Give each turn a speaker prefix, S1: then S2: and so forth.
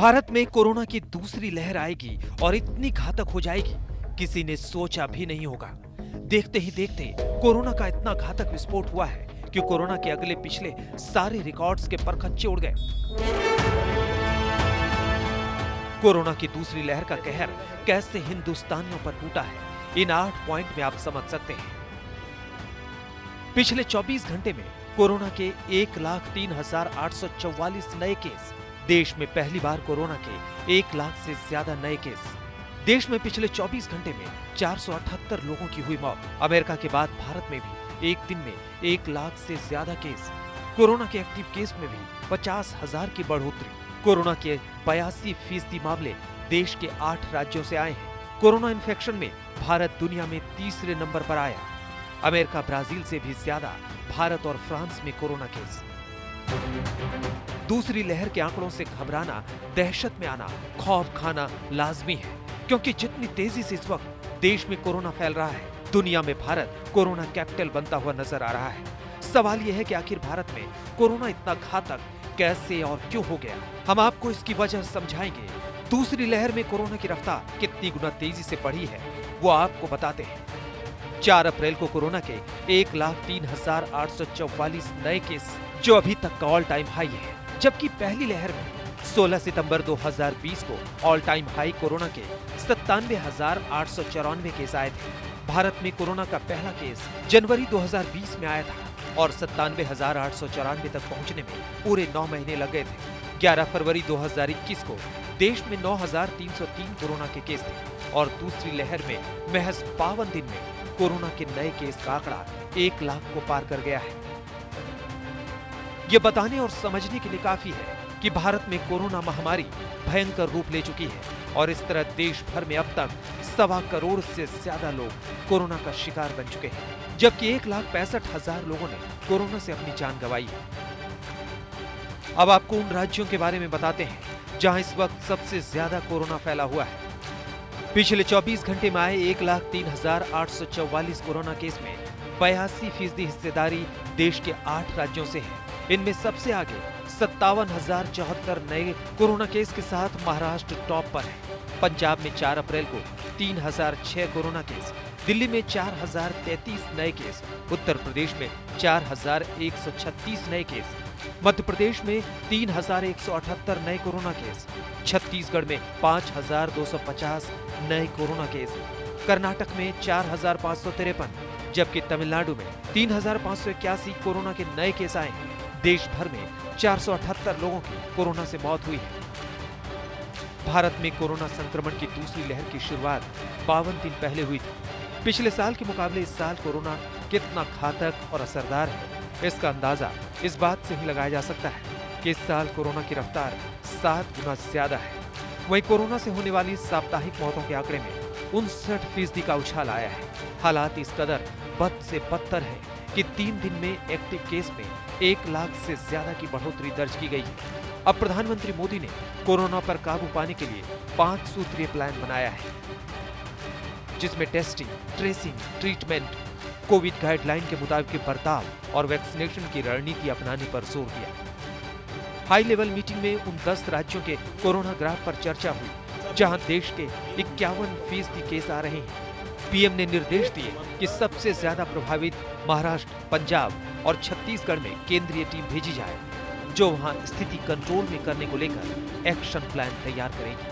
S1: भारत में कोरोना की दूसरी लहर आएगी और इतनी घातक हो जाएगी, किसी ने सोचा भी नहीं होगा। देखते ही देखते कोरोना का इतना घातक विस्फोट हुआ है कि कोरोना के अगले पिछले सारे रिकॉर्ड्स के परखच्चे उड़ गए। कोरोना की दूसरी लहर का कहर कैसे हिंदुस्तानियों पर टूटा है, इन 8 पॉइंट में आप समझ सकते हैं। पिछले 24 घंटे में कोरोना के 1,03,844 नए केस। देश में पहली बार कोरोना के 1 लाख से ज्यादा नए केस। देश में पिछले 24 घंटे में 478 लोगों की हुई मौत। अमेरिका के बाद भारत में भी एक दिन में 1 लाख से ज्यादा केस। कोरोना के एक्टिव केस में भी 50,000 की बढ़ोतरी। कोरोना के 82% मामले देश के 8 राज्यों से आए हैं। कोरोना इन्फेक्शन में भारत दुनिया में तीसरे नंबर पर आया। अमेरिका ब्राजील से भी ज्यादा भारत और फ्रांस में कोरोना केस। दूसरी लहर के आंकड़ों से घबराना, दहशत में आना, खौफ खाना लाजमी है, क्योंकि जितनी तेजी से इस वक्त देश में कोरोना फैल रहा है, दुनिया में भारत कोरोना कैपिटल बनता हुआ नजर आ रहा है। सवाल यह है कि आखिर भारत में कोरोना इतना घातक कैसे और क्यों हो गया। हम आपको इसकी वजह समझाएंगे। दूसरी लहर में कोरोना की रफ्तार कितनी गुना तेजी से बढ़ी है, वो आपको बताते हैं। 4 अप्रैल को कोरोना के 1,03,844 नए केस, जो अभी तक का ऑल टाइम हाई है, जबकि पहली लहर में 16 सितंबर 2020 को ऑल टाइम हाई कोरोना के 97,894 केस आए थे। भारत में कोरोना का पहला केस जनवरी 2020 में आया था और 97,894 तक पहुंचने में पूरे 9 महीने लग गए थे। 11 फरवरी 2021 को देश में 9,303 कोरोना के केस थे और दूसरी लहर में महज 52 दिन में कोरोना के नए केस का आंकड़ा 1 लाख को पार कर गया है। ये बताने और समझने के लिए काफी है कि भारत में कोरोना महामारी भयंकर रूप ले चुकी है और इस तरह देश भर में अब तक 1.25 करोड़ से ज्यादा लोग कोरोना का शिकार बन चुके हैं, जबकि 1,65,000 लोगों ने कोरोना से अपनी जान गंवाई है। अब आपको उन राज्यों के बारे में बताते हैं जहां इस वक्त सबसे ज्यादा कोरोना फैला हुआ है। पिछले 24 घंटे में आए 1,03,844 कोरोना केस में 82% हिस्सेदारी देश के 8 राज्यों से है। इनमें सबसे आगे 57,074 नए कोरोना केस के साथ महाराष्ट्र टॉप पर है। पंजाब में 4 अप्रैल को 3,006 कोरोना केस, दिल्ली में 4,033 नए केस, उत्तर प्रदेश में 4,136 नए केस, मध्य प्रदेश में 3,178 नए कोरोना केस, छत्तीसगढ़ में 5,250 नए कोरोना केस, कर्नाटक में 4,553, जबकि तमिलनाडु में 3,581 कोरोना के नए केस आए हैं। देश भर में 478 लोगों की कोरोना से मौत हुई है। भारत में कोरोना संक्रमण की दूसरी लहर की शुरुआत 52 दिन पहले हुई थी। पिछले साल के मुकाबले इस साल कोरोना कितना घातक और असरदार है, इसका अंदाजा इस बात से ही लगाया जा सकता है कि इस साल कोरोना की रफ्तार 7 गुना ज्यादा है। वहीं कोरोना से होने वाली साप्ताहिक मौतों के आंकड़े में 59% का उछाल आया है। हालात इस कदर बद से बदतर है कि 3 दिन में एक्टिव केस में 1 लाख से ज्यादा की बढ़ोतरी दर्ज की गई है। अब प्रधानमंत्री मोदी ने कोरोना पर काबू पाने के लिए 5 सूत्रीय प्लान बनाया है, जिसमें testing, tracing, treatment, Covid guideline के मुताबिक बर्ताव और वैक्सीनेशन की रणनीति अपनाने पर जोर दिया। हाई लेवल मीटिंग में उन 10 राज्यों के कोरोना ग्राफ पर चर्चा हुई जहां देश के 51% केस आ रहे हैं। पीएम ने निर्देश दिए कि सबसे ज्यादा प्रभावित महाराष्ट्र, पंजाब और छत्तीसगढ़ में केंद्रीय टीम भेजी जाए, जो वहां स्थिति कंट्रोल में करने को लेकर एक्शन प्लान तैयार करेगी।